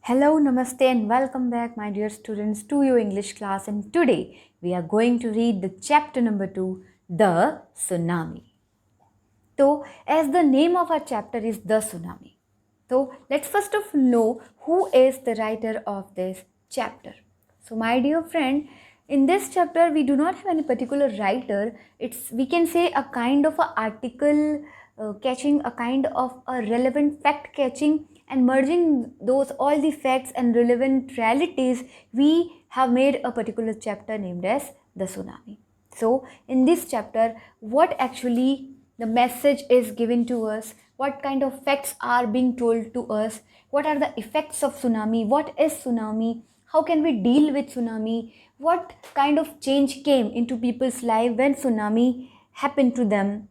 Hello, Namaste, and welcome back, my dear students, to your English class. And today we are going to read the chapter number 2, The Tsunami. So, as the name of our chapter is The Tsunami, so let's first of all know who is the writer of this chapter. So, my dear friend, in this chapter we do not have any particular writer. It's, we can say, a kind of a article catching, a kind of a relevant fact catching, and merging those all the facts and relevant realities. We have made a particular chapter named as The Tsunami. So in this chapter, what actually the message is given to us, what kind of facts are being told to us, what are the effects of tsunami, what is tsunami, how can we deal with tsunami, what kind of change came into people's life when tsunami happened to them,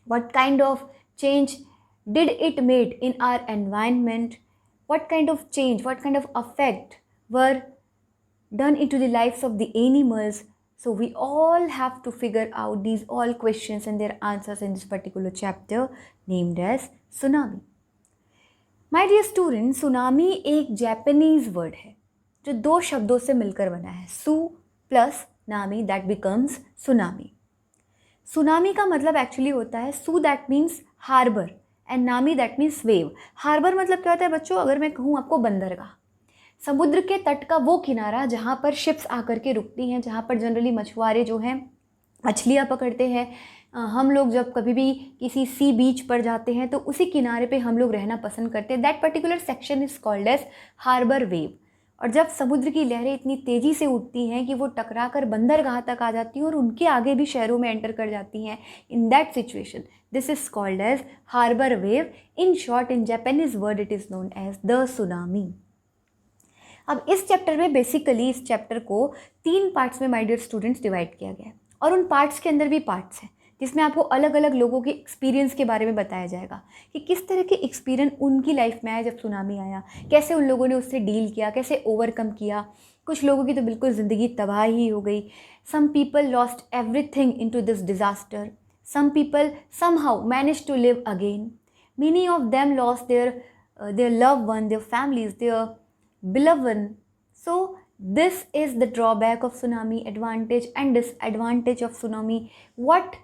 what kind of change did it made in our environment, what kind of change, what kind of effect were done into the lives of the animals. So we all have to figure out these all questions and their answers in this particular chapter named as tsunami. My dear students, tsunami एक Japanese word है जो दो शब्दों से मिलकर बना है, सु प्लस नामी, दैट बिकम्स सुनामी. सुनामी का मतलब एक्चुअली होता है सू, दैट मीन्स हार्बर, एंड नामी दैट मीन्स वेव. हार्बर मतलब क्या होता है बच्चों? अगर मैं कहूँ आपको बंदरगाह, समुद्र के तट का वो किनारा जहाँ पर शिप्स आकर के रुकती हैं, जहाँ पर जनरली मछुआरे जो हैं मछलियाँ पकड़ते हैं. हम लोग जब कभी भी किसी सी बीच पर जाते हैं तो उसी किनारे पे हम लोग रहना पसंद करते हैं. That particular section is called as harbour wave. और जब समुद्र की लहरें इतनी तेज़ी से उठती हैं कि वो टकरा कर बंदरगाह तक आ जाती हैं और उनके आगे भी शहरों में एंटर कर जाती हैं, in that situation this is called as harbour wave. In short, in Japanese word it is known as the tsunami. अब इस चैप्टर में बेसिकली इस चैप्टर को 3 पार्ट्स में माय डियर स्टूडेंट्स डिवाइड किया गया है, और उन पार्ट्स के अंदर भी पार्ट्स हैं जिसमें आपको अलग अलग लोगों के एक्सपीरियंस के बारे में बताया जाएगा कि किस तरह के एक्सपीरियंस उनकी लाइफ में आया जब सुनामी आया, कैसे उन लोगों ने उससे डील किया, कैसे ओवरकम किया. कुछ लोगों की तो बिल्कुल ज़िंदगी तबाह ही हो गई. Some people lost everything into this disaster. Some people somehow manage to live again. Many of them lost their love one, their families, their beloved. So this is the drawback of tsunami, advantage and disadvantage of tsunami. What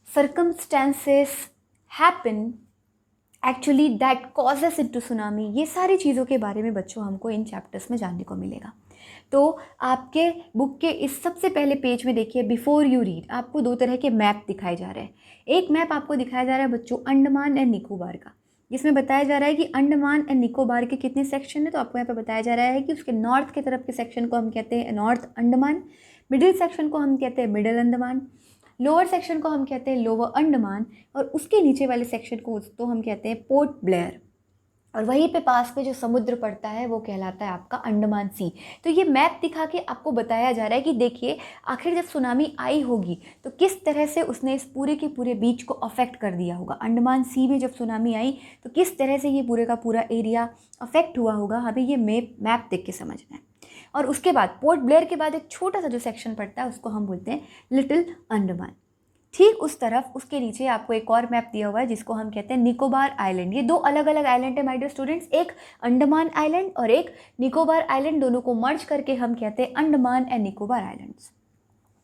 circumstances happen actually that causes it to tsunami, ये सारी चीज़ों के बारे में बच्चों हमको इन chapters में जानने को मिलेगा. तो आपके बुक के इस सबसे पहले पेज में देखिए, बिफोर यू रीड आपको 2 तरह के मैप दिखाए जा रहे हैं. एक मैप आपको दिखाया जा रहा है बच्चों अंडमान एंड निकोबार का, जिसमें बताया जा रहा है कि अंडमान एंड निकोबार के कितने सेक्शन हैं. तो आपको यहाँ पे बताया जा रहा है कि उसके नॉर्थ की तरफ के सेक्शन को हम कहते हैं नॉर्थ अंडमान, मिडिल सेक्शन को हम कहते हैं मिडिल अंडमान, लोअर सेक्शन को हम कहते हैं लोअर अंडमान, और उसके नीचे वाले सेक्शन को तो हम कहते हैं पोर्ट ब्लेयर. और वहीं पे पास में जो समुद्र पड़ता है वो कहलाता है आपका अंडमान सी. तो ये मैप दिखा के आपको बताया जा रहा है कि देखिए आखिर जब सुनामी आई होगी तो किस तरह से उसने इस पूरे के पूरे बीच को अफेक्ट कर दिया होगा. अंडमान सी में जब सुनामी आई तो किस तरह से ये पूरे का पूरा एरिया अफेक्ट हुआ होगा, हमें ये मैप देख के समझना है. और उसके बाद पोर्ट ब्लेयर के बाद एक छोटा सा जो सेक्शन पड़ता है उसको हम बोलते हैं लिटिल अंडमान. ठीक उस तरफ उसके नीचे आपको एक और मैप दिया हुआ है जिसको हम कहते हैं निकोबार आइलैंड. ये 2 अलग अलग आइलैंड है माय डियर स्टूडेंट्स, एक अंडमान आइलैंड और एक निकोबार आइलैंड. दोनों को मर्ज करके हम कहते हैं अंडमान एंड निकोबार आइलैंड्स.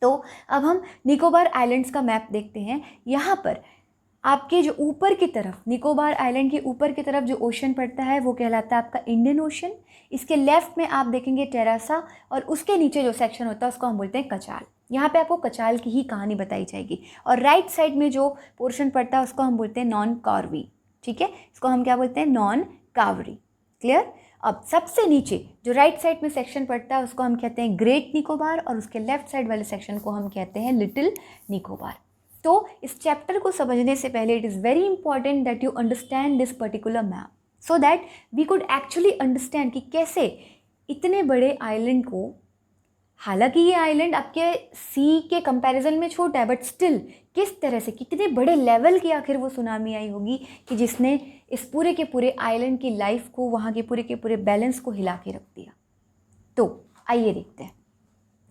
तो अब हम निकोबार आइलैंड्स का मैप देखते हैं. यहाँ पर आपके जो ऊपर की तरफ निकोबार आइलैंड के ऊपर की तरफ जो ओशन पड़ता है वो कहलाता है आपका इंडियन ओशन. इसके लेफ्ट में आप देखेंगे टेरासा, और उसके नीचे जो सेक्शन होता है उसको हम बोलते हैं कचाल. यहाँ पे आपको कचाल की ही कहानी बताई जाएगी. और राइट साइड में जो पोर्शन पड़ता है उसको हम बोलते हैं नॉन कावरी. ठीक है, इसको हम क्या बोलते हैं? Non cowrie. क्लियर? अब सबसे नीचे जो राइट साइड में सेक्शन पड़ता है उसको हम कहते हैं ग्रेट निकोबार, और उसके लेफ्ट साइड वाले सेक्शन को हम कहते हैं लिटिल निकोबार. तो इस चैप्टर को समझने से पहले it is very important that you understand this particular map, so that we could actually understand कि कैसे इतने बड़े आइलैंड को, हालांकि ये आइलैंड आपके सी के कंपैरिजन में छोटा है, बट स्टिल किस तरह से कितने बड़े लेवल की आखिर वो सुनामी आई होगी कि जिसने इस पूरे के पूरे आइलैंड की लाइफ को, वहाँ के पूरे बैलेंस को हिला के रख दिया. तो आइए देखते हैं.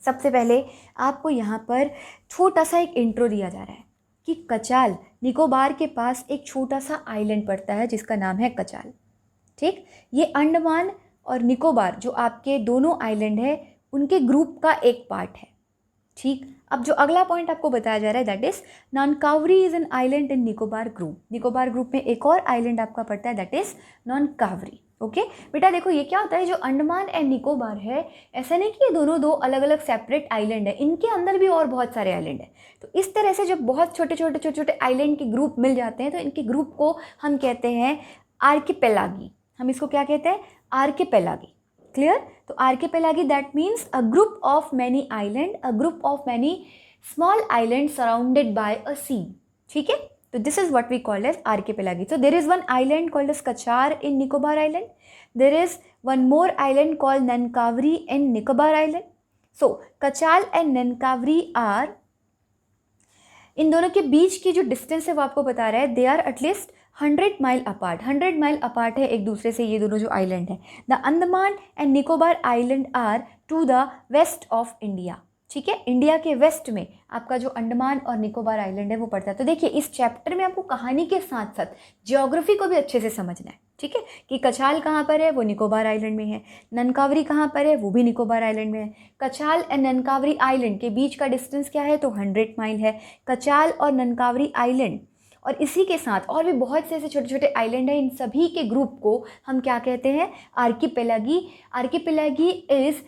सबसे पहले आपको यहाँ पर छोटा सा एक इंट्रो दिया जा रहा है कि कचाल, निकोबार के पास एक छोटा सा आइलैंड पड़ता है जिसका नाम है कचाल. ठीक, ये अंडमान और निकोबार जो आपके दोनों आइलैंड है उनके ग्रुप का एक पार्ट है। ठीक, अब जो अगला पॉइंट आपको बताया जा रहा है that is Nancowry is an island in Nicobar group. Nicobar group में एक और आइलैंड आपका पड़ता है दैट इज नॉनकावरी। ओके बेटा देखो ये क्या होता है, जो अंडमान एंड निकोबार है ऐसा नहीं कि ये दोनों दो अलग अलग सेपरेट आइलैंड है, इनके अंदर भी और बहुत सारे आइलैंड है। तो इस तरह से जब बहुत छोटे छोटे छोटे छोटे आइलैंड के ग्रुप मिल जाते हैं तो इनके ग्रुप को हम कहते हैं आर्किपेलागी। हम इसको क्या कहते हैं, आर्किपेलागी। क्लियर? तो archipelago that means a group of many island, a group of many small island surrounded by a sea. ठीक है, तो this is what we called as archipelago. So there is one island called as Kachar in Nicobar Island. There is one more island called Nankavri in Nicobar Island. So Kachal and Nankavri are, इन दोनों के बीच की जो distance है वो आपको बता रहा है they are at least 100 mile apart. 100 mile apart है एक दूसरे से ये दोनों जो आइलैंड है। The Andaman and Nicobar island are to the west of India. ठीक है, इंडिया के वेस्ट में आपका जो अंडमान और निकोबार आइलैंड है वो पड़ता है। तो देखिए इस चैप्टर में आपको कहानी के साथ साथ ज्योग्राफी को भी अच्छे से समझना है। ठीक है, कि कछाल कहाँ पर है, वो निकोबार आइलैंड में है। ननकावरी कहाँ पर है, वो भी निकोबार आइलैंड में है। कछाल एंड ननकावरी आइलैंड के बीच का डिस्टेंस क्या है, तो 100 माइल है। कछाल और ननकावरी आइलैंड और इसी के साथ और भी बहुत से ऐसे छोटे छोटे आइलैंड हैं, इन सभी के ग्रुप को हम क्या कहते हैं, archipelago. Archipelago is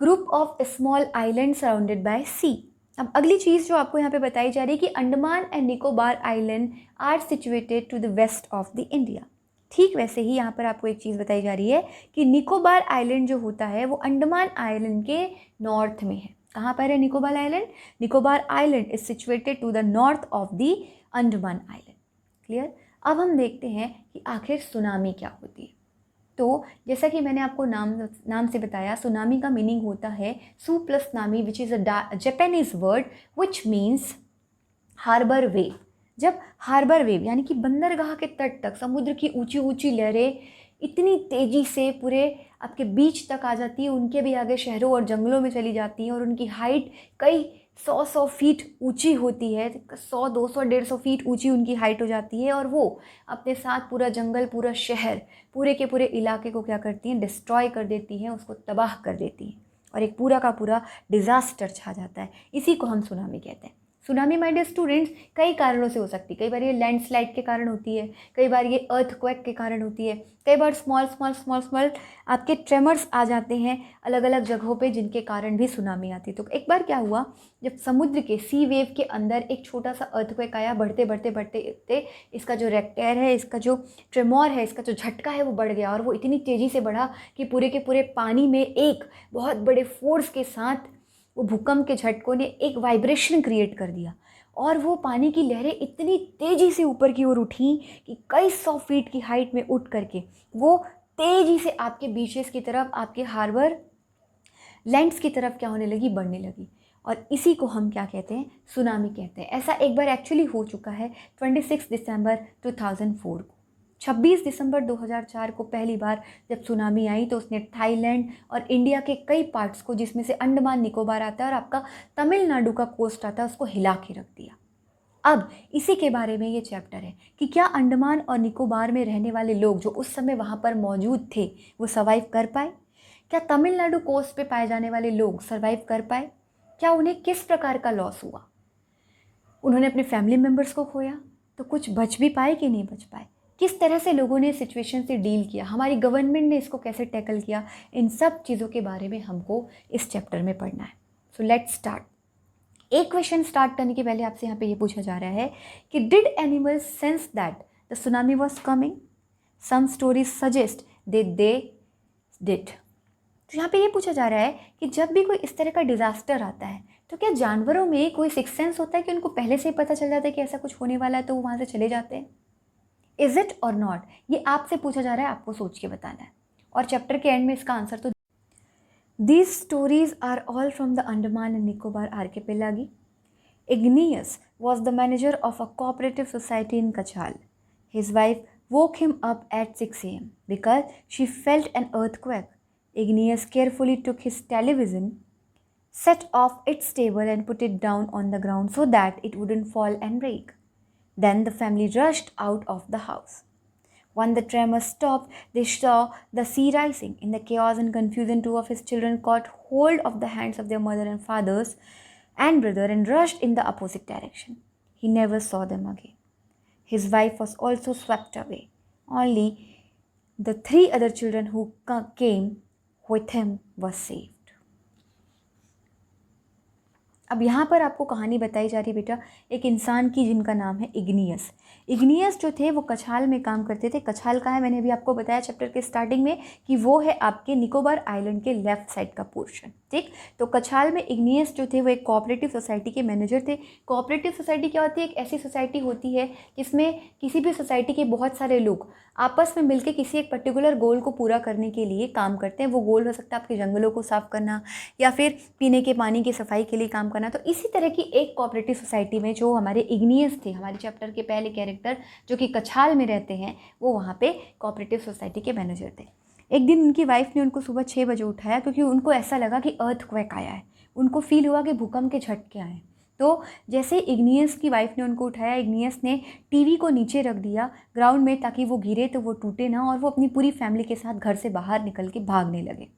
group of small island surrounded by sea. अब अगली चीज़ जो आपको यहाँ पे बताई जा रही है कि Andaman and Nicobar island are situated to the west of the India. ठीक वैसे ही यहाँ पर आपको एक चीज़ बताई जा रही है कि निकोबार आइलैंड जो होता है वो अंडमान आइलैंड के नॉर्थ में है। कहाँ पर है Nicobar island? Nicobar island is situated to the north of the Andaman island. Clear? अब हम देखते हैं कि आखिर सुनामी क्या होती है। तो जैसा कि मैंने आपको नाम से बताया, सुनामी का मीनिंग होता है सू प्लस नामी which is a Japanese word which means harbour wave. जब हार्बर वेव यानी कि बंदरगाह के तट तक समुद्र की ऊंची ऊंची लहरें इतनी तेज़ी से पूरे आपके बीच तक आ जाती है, उनके भी आगे शहरों और जंगलों में चली जाती हैं और उनकी हाइट कई 100 फीट ऊंची होती है। 100 200 150 फीट ऊंची उनकी हाइट हो जाती है और वो अपने साथ पूरा जंगल, पूरा शहर, पूरे के पूरे इलाके को क्या करती हैं, डिस्ट्रॉय कर देती हैं, उसको तबाह कर देती हैं और एक पूरा का पूरा डिज़ास्टर छा जाता है। इसी को हम सुनामी कहते हैं। सुनामी माय डियर स्टूडेंट्स कई कारणों से हो सकती है। कई बार ये लैंडस्लाइड के कारण होती है, कई बार ये अर्थक्वेक के कारण होती है, कई बार स्मॉल स्मॉल स्मॉल स्मॉल आपके ट्रेमर्स आ जाते हैं अलग अलग जगहों पे जिनके कारण भी सुनामी आती है। तो एक बार क्या हुआ, जब समुद्र के सी वेव के अंदर एक छोटा सा अर्थक्वेक आया, बढ़ते बढ़ते बढ़ते इसका जो रेक्टेयर है, इसका जो ट्रेमोर है, इसका जो झटका है वो बढ़ गया और वो इतनी तेज़ी से बढ़ा कि पूरे के पूरे पानी में एक बहुत बड़े फोर्स के साथ वो भूकंप के झटकों ने एक वाइब्रेशन क्रिएट कर दिया और वो पानी की लहरें इतनी तेज़ी से ऊपर की ओर उठी कि कई 100 फीट की हाइट में उठ करके वो तेज़ी से आपके बीचेस की तरफ, आपके हार्बर लैंड्स की तरफ क्या होने लगी, बढ़ने लगी। और इसी को हम क्या कहते हैं, सुनामी कहते हैं। ऐसा एक बार एक्चुअली हो चुका है 26 दिसंबर 2004 को। 26 दिसंबर 2004 को पहली बार जब सुनामी आई तो उसने थाईलैंड और इंडिया के कई पार्ट्स को, जिसमें से अंडमान निकोबार आता है और आपका तमिलनाडु का कोस्ट आता है, उसको हिला के रख दिया। अब इसी के बारे में ये चैप्टर है कि क्या अंडमान और निकोबार में रहने वाले लोग जो उस समय वहाँ पर मौजूद थे वो सर्वाइव कर पाए? क्या तमिलनाडु कोस्ट पे पाए जाने वाले लोग सर्वाइव कर पाए? क्या उन्हें किस प्रकार का लॉस हुआ? उन्होंने अपने फैमिली मेम्बर्स को खोया तो कुछ बच भी पाए कि नहीं बच पाए? किस तरह से लोगों ने सिचुएशन से डील किया, हमारी गवर्नमेंट ने इसको कैसे टैकल किया, इन सब चीज़ों के बारे में हमको इस चैप्टर में पढ़ना है। So let's start. एक क्वेश्चन स्टार्ट करने के पहले आपसे यहाँ पे ये पूछा जा रहा है कि did animals sense that the tsunami was coming? Some stories suggest they did. तो यहाँ पे ये पूछा जा रहा है कि जब भी कोई इस तरह का डिज़ास्टर आता है तो क्या जानवरों में कोई सिक्स सेंस होता है कि उनको पहले से ही पता चल जाता है कि ऐसा कुछ होने वाला है तो वो वहाँ से चले जाते हैं? इज इट और नॉट, ये आपसे पूछा जा रहा है, आपको सोच के बताना है। और चैप्टर के एंड में इसका आंसर तो These stories are all from the Andaman and Nicobar archipelago. Igneous was the manager of a cooperative society in Kachal. His wife woke him up at 6 a.m. because she felt an earthquake. Igneous carefully took his television, set off its table and put it down on the ground so that it wouldn't fall and break. Then the family rushed out of the house. When the tremor stopped, they saw the sea rising. In the chaos and confusion, two of his children caught hold of the hands of their mother and fathers and brother and rushed in the opposite direction. He never saw them again. His wife was also swept away. Only the three other children who came with him were saved. अब यहाँ पर आपको कहानी बताई जा रही है बेटा एक इंसान की जिनका नाम है इग्नियस। इग्नियस जो थे वो कछाल में काम करते थे। कछाल का है मैंने अभी आपको बताया चैप्टर के स्टार्टिंग में कि वो है आपके निकोबार आइलैंड के लेफ्ट साइड का पोर्शन, ठीक। तो कछाल में इग्नियस जो थे वो एक कोऑपरेटिव सोसाइटी के मैनेजर थे। कोऑपरेटिव सोसाइटी क्या होती है? एक ऐसी सोसाइटी होती है जिसमें किसी भी सोसाइटी के बहुत सारे लोग आपस में मिलकर किसी एक पर्टिकुलर गोल को पूरा करने के लिए काम करते हैं। वो गोल हो सकता है आपके जंगलों को साफ करना या फिर पीने के पानी की सफाई के लिए काम करना। तो इसी तरह की एक कोऑपरेटिव सोसाइटी में जो हमारे इग्नियस थे, हमारे चैप्टर के पहले कैरेक्टर जो कि कछाल में रहते हैं, वो वहाँ पे कोऑपरेटिव सोसाइटी के मैनेजर थे। एक दिन उनकी वाइफ ने उनको सुबह 6 बजे उठाया क्योंकि उनको ऐसा लगा कि अर्थक्वेक आया है। उनको फील हुआ कि भूकंप के झटके आए। तो जैसे इग्नियस की वाइफ ने उनको उठाया, इग्नियस ने टीवी को नीचे रख दिया ग्राउंड में ताकि वो गिरे तो वो टूटे ना, और वो अपनी पूरी फैमिली के साथ घर से बाहर निकल के भागने लगे।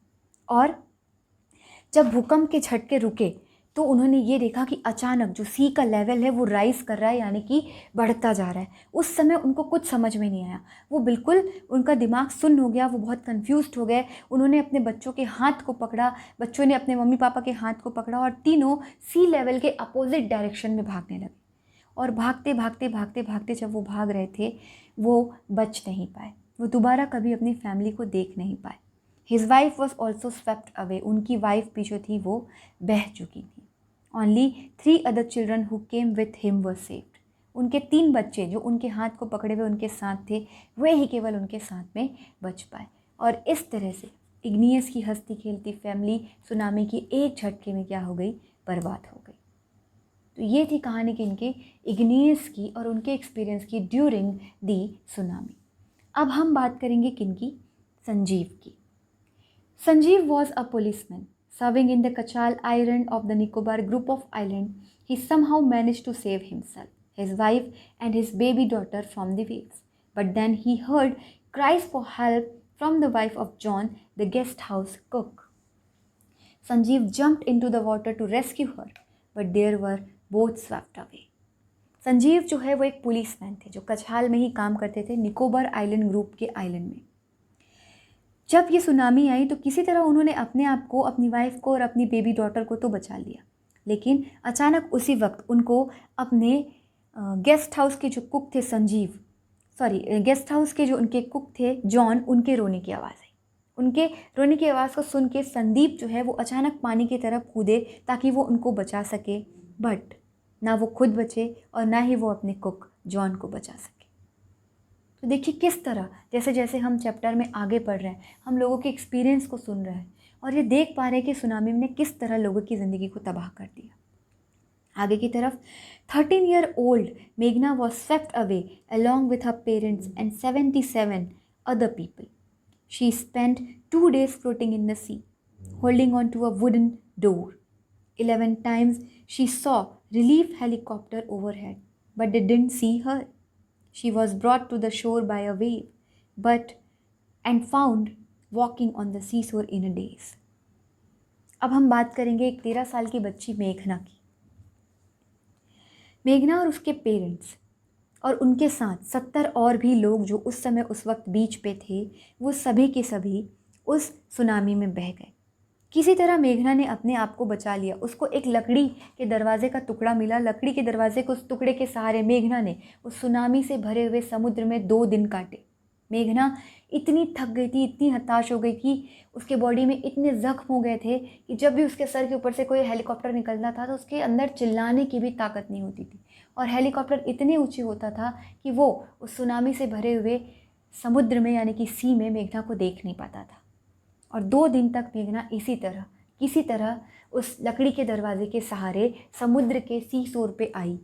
और जब भूकंप के झटके रुके तो उन्होंने ये देखा कि अचानक जो सी का लेवल है वो राइज कर रहा है, यानी कि बढ़ता जा रहा है। उस समय उनको कुछ समझ में नहीं आया, वो बिल्कुल उनका दिमाग सुन्न हो गया, वो बहुत कंफ्यूज्ड हो गए। उन्होंने अपने बच्चों के हाथ को पकड़ा, बच्चों ने अपने मम्मी पापा के हाथ को पकड़ा और तीनों सी लेवल के अपोजिट डायरेक्शन में भागने लगे। और भागते भागते भागते भागते जब वो भाग रहे थे वो बच नहीं पाए, वो दोबारा कभी अपनी फैमिली को देख नहीं पाए। His wife was also swept away, उनकी वाइफ भी जो थी वो बह चुकी थी। Only 3 other children who came with him were saved. उनके 3 बच्चे जो उनके हाथ को पकड़े हुए उनके साथ थे, वे ही केवल उनके साथ में बच पाए। और इस तरह से इग्नियस की हंसती खेलती फैमिली सुनामी की एक झटके में क्या हो गई? बर्बाद हो गई। तो ये थी कहानी किनकी? इग्नियस की और उनके एक्सपीरियंस की ड्यूरिंग दी सुनामी। अब हम बात करेंगे किनकी? संजीव की। Sanjeev was a policeman serving in the Kachal Island of the Nicobar group of islands. He somehow managed to save himself, his wife and his baby daughter from the waves. But then he heard cries for help from the wife of John, the guest house cook. Sanjeev jumped into the water to rescue her, but there were both swept away. Sanjeev जो है वो एक policeman थे जो कछाल में ही काम करते थे, निकोबार आइलैंड ग्रुप के आइलैंड में। जब ये सुनामी आई तो किसी तरह उन्होंने अपने आप को, अपनी वाइफ को और अपनी बेबी डॉटर को तो बचा लिया, लेकिन अचानक उसी वक्त उनको अपने गेस्ट हाउस के जो कुक थे गेस्ट हाउस के जो उनके कुक थे जॉन, उनके रोने की आवाज़ आई। उनके रोने की आवाज़ को सुन के संदीप जो है वो अचानक पानी की तरफ कूदे ताकि वो उनको बचा सके, बट ना वो खुद बचे और ना ही वो अपने कुक जॉन को बचा सके। तो देखिए किस तरह जैसे जैसे हम चैप्टर में आगे पढ़ रहे हैं, हम लोगों के एक्सपीरियंस को सुन रहे हैं और ये देख पा रहे हैं कि सुनामी ने किस तरह लोगों की ज़िंदगी को तबाह कर दिया। आगे की तरफ 13 year old मेघना was swept away along with her parents and 77 other people. She spent 2 days floating in the sea, holding on to a wooden door. 11 times she saw relief helicopter overhead, but they didn't see her. She was brought to the shore by a wave, and found walking on the seashore in a daze. अब हम बात करेंगे एक 13 साल की बच्ची मेघना की। मेघना और उसके पेरेंट्स और उनके साथ 70 और भी लोग जो उस समय उस वक्त बीच पे थे, वो सभी के सभी उस सुनामी में बह गए। किसी तरह मेघना ने अपने आप को बचा लिया। उसको एक लकड़ी के दरवाजे का टुकड़ा मिला। लकड़ी के दरवाजे को उस टुकड़े के सहारे मेघना ने उस सुनामी से भरे हुए समुद्र में 2 दिन काटे। मेघना इतनी थक गई थी, इतनी हताश हो गई कि उसके बॉडी में इतने ज़ख्म हो गए थे कि जब भी उसके सर के ऊपर से कोई हेलीकॉप्टर निकलता था तो उसके अंदर चिल्लाने की भी ताकत नहीं होती थी। और हेलीकॉप्टर इतने ऊँचे होता था कि वो उस सुनामी से भरे हुए समुद्र में यानी कि सी में मेघना को देख नहीं पाता था। और 2 दिन तक मेघना किसी तरह उस लकड़ी के दरवाजे के सहारे समुद्र के सी शोर पे आई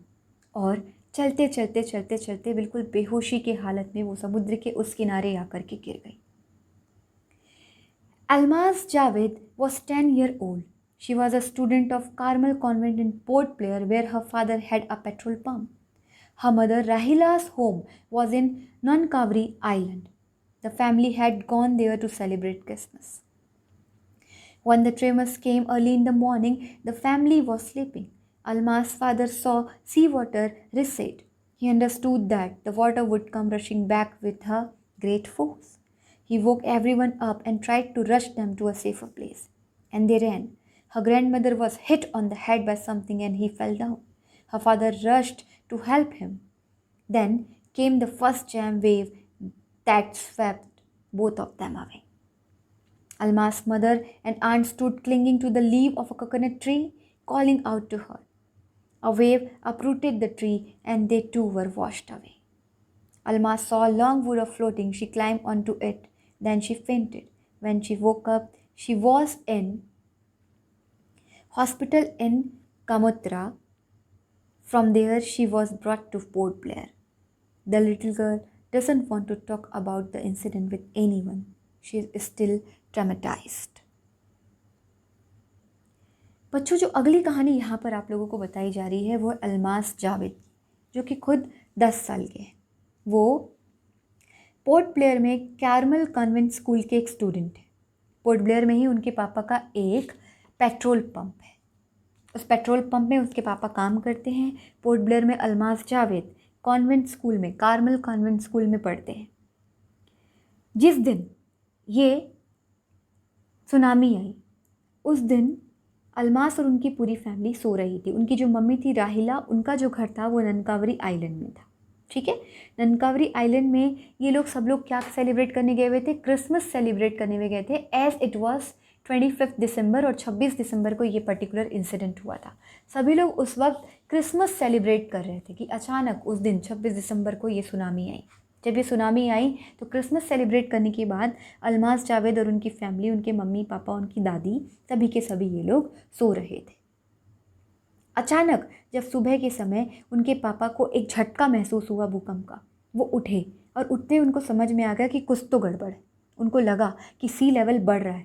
और चलते चलते चलते चलते बिल्कुल बेहोशी के हालत में वो समुद्र के उस किनारे आकर के गिर गई। Almaz Javed was 10 years old. She was a student of Carmel Convent in Port Blair, where her father had a petrol pump. Her mother Rahila's home was in Nankavri Island. The family had gone there to celebrate Christmas. When the tremors came early in the morning, the family was sleeping. Alma's father saw seawater recede. He understood that the water would come rushing back with her great force. He woke everyone up and tried to rush them to a safer place. And they ran. Her grandmother was hit on the head by something and he fell down. Her father rushed to help him. Then came the first jam wave that swept both of them away. Alma's mother and aunt stood clinging to the leaf of a coconut tree, calling out to her. A wave uprooted the tree and they too were washed away. Alma saw a long wood floating. She climbed onto it. Then she fainted. When she woke up, she was in hospital in Kamutra. From there, she was brought to Port Blair. The little girl doesn't want to talk about the incident with anyone. She is still traumatized. बच्चों, जो अगली कहानी यहाँ पर आप लोगों को बताई जा रही है वो अलमास जावेद, जो कि खुद 10 साल के हैं। वो पोर्ट ब्लेयर में कैरमल कॉन्वेंट स्कूल के एक स्टूडेंट हैं। पोर्ट ब्लेयर में ही उनके पापा का एक पेट्रोल पंप है। उस पेट्रोल पंप में उसके पापा काम करते हैं। पोर्ट ब्लेयर में अलमास जावेद कॉन्वेंट स्कूल में, कार्मल कॉन्वेंट स्कूल में पढ़ते हैं। जिस दिन ये सुनामी आई, उस दिन अलमास और उनकी पूरी फैमिली सो रही थी। उनकी जो मम्मी थी राहिला, उनका जो घर था वो ननकावरी आइलैंड में था। ठीक है, ननकावरी आइलैंड में ये लोग सब लोग क्या सेलिब्रेट करने गए हुए थे? क्रिसमस सेलिब्रेट करने हुए गए थे। एज इट वाज 25 दिसंबर और 26 दिसंबर को ये पर्टिकुलर इंसिडेंट हुआ था। सभी लोग उस वक्त क्रिसमस सेलिब्रेट कर रहे थे कि अचानक उस दिन 26 दिसंबर को ये सुनामी आई। जब ये सुनामी आई तो क्रिसमस सेलिब्रेट करने के बाद अलमास जावेद और उनकी फैमिली, उनके मम्मी पापा, उनकी दादी, सभी के सभी ये लोग सो रहे थे। अचानक जब सुबह के समय उनके पापा को एक झटका महसूस हुआ भूकंप का, वो उठे और उठते उनको समझ में आ गया कि कुछ तो गड़बड़ है। उनको लगा कि सी लेवल बढ़ रहा है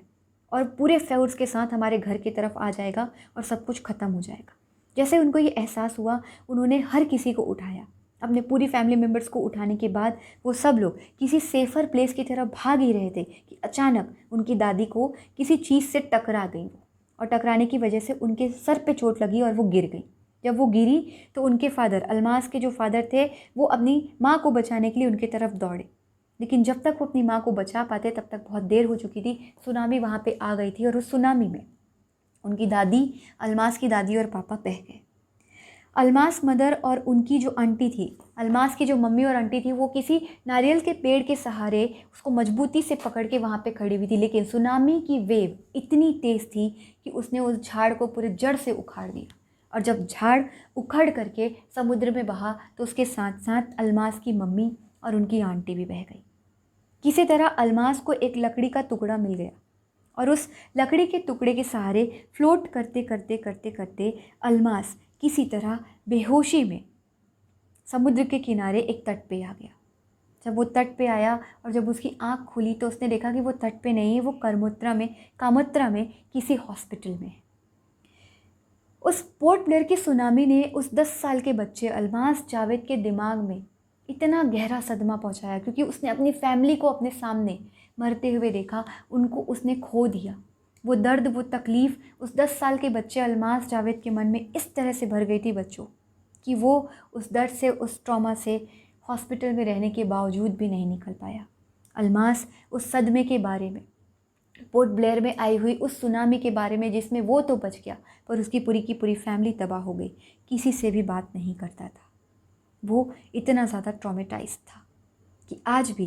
और पूरे फोर्स के साथ हमारे घर की तरफ आ जाएगा और सब कुछ ख़त्म हो जाएगा। जैसे उनको ये एहसास हुआ, उन्होंने हर किसी को उठाया। अपने पूरी फैमिली मेम्बर्स को उठाने के बाद वो सब लोग किसी सेफ़र प्लेस की तरफ भाग ही रहे थे कि अचानक उनकी दादी को किसी चीज़ से टकरा गई वो, और टकराने की वजह से उनके सर पे चोट लगी और वो गिर गई। जब वो गिरी तो उनके फादर, अलमास के जो फादर थे, वो अपनी माँ को बचाने के लिए उनकी तरफ दौड़े। लेकिन जब तक वो अपनी माँ को बचा पाते तब तक बहुत देर हो चुकी थी। सुनामी वहाँ पे आ गई थी और उस सुनामी में उनकी दादी, अलमास की दादी और पापा बह गए। अलमास मदर और उनकी जो आंटी थी, अलमास की जो मम्मी और आंटी थी, वो किसी नारियल के पेड़ के सहारे उसको मजबूती से पकड़ के वहाँ पे खड़ी हुई थी। लेकिन सुनामी की वेव इतनी तेज़ थी कि उसने उस झाड़ को पूरे जड़ से उखाड़ दिया, और जब झाड़ उखड़ करके समुद्र में बहा तो उसके साथ साथ अलमास की मम्मी और उनकी आंटी भी बह गई। किसी तरह अलमास को एक लकड़ी का टुकड़ा मिल गया और उस लकड़ी के टुकड़े के सहारे फ्लोट करते करते करते करते अलमास किसी तरह बेहोशी में समुद्र के किनारे एक तट पे आ गया। जब वो तट पे आया और जब उसकी आंख खुली तो उसने देखा कि वो तट पे नहीं है, वो कामोत्रा में किसी हॉस्पिटल में है। उस पोर्ट ब्लेयर की सुनामी ने उस 10 साल के बच्चे अलमास जावेद के दिमाग में इतना गहरा सदमा पहुंचाया, क्योंकि उसने अपनी फैमिली को अपने सामने मरते हुए देखा, उनको उसने खो दिया। वो दर्द, वो तकलीफ़ उस 10 साल के बच्चे अलमास जावेद के मन में इस तरह से भर गई थी बच्चों, कि वो उस दर्द से, उस ट्रॉमा से हॉस्पिटल में रहने के बावजूद भी नहीं निकल पाया। अलमास उस सदमे के बारे में, पोर्ट ब्लेयर में आई हुई उस सुनामी के बारे में, जिसमें वो तो बच गया पर उसकी पूरी की पूरी फैमिली तबाह हो गई, किसी से भी बात नहीं करता था। वो इतना ज़्यादा ट्रॉमेटाइज्ड था कि आज भी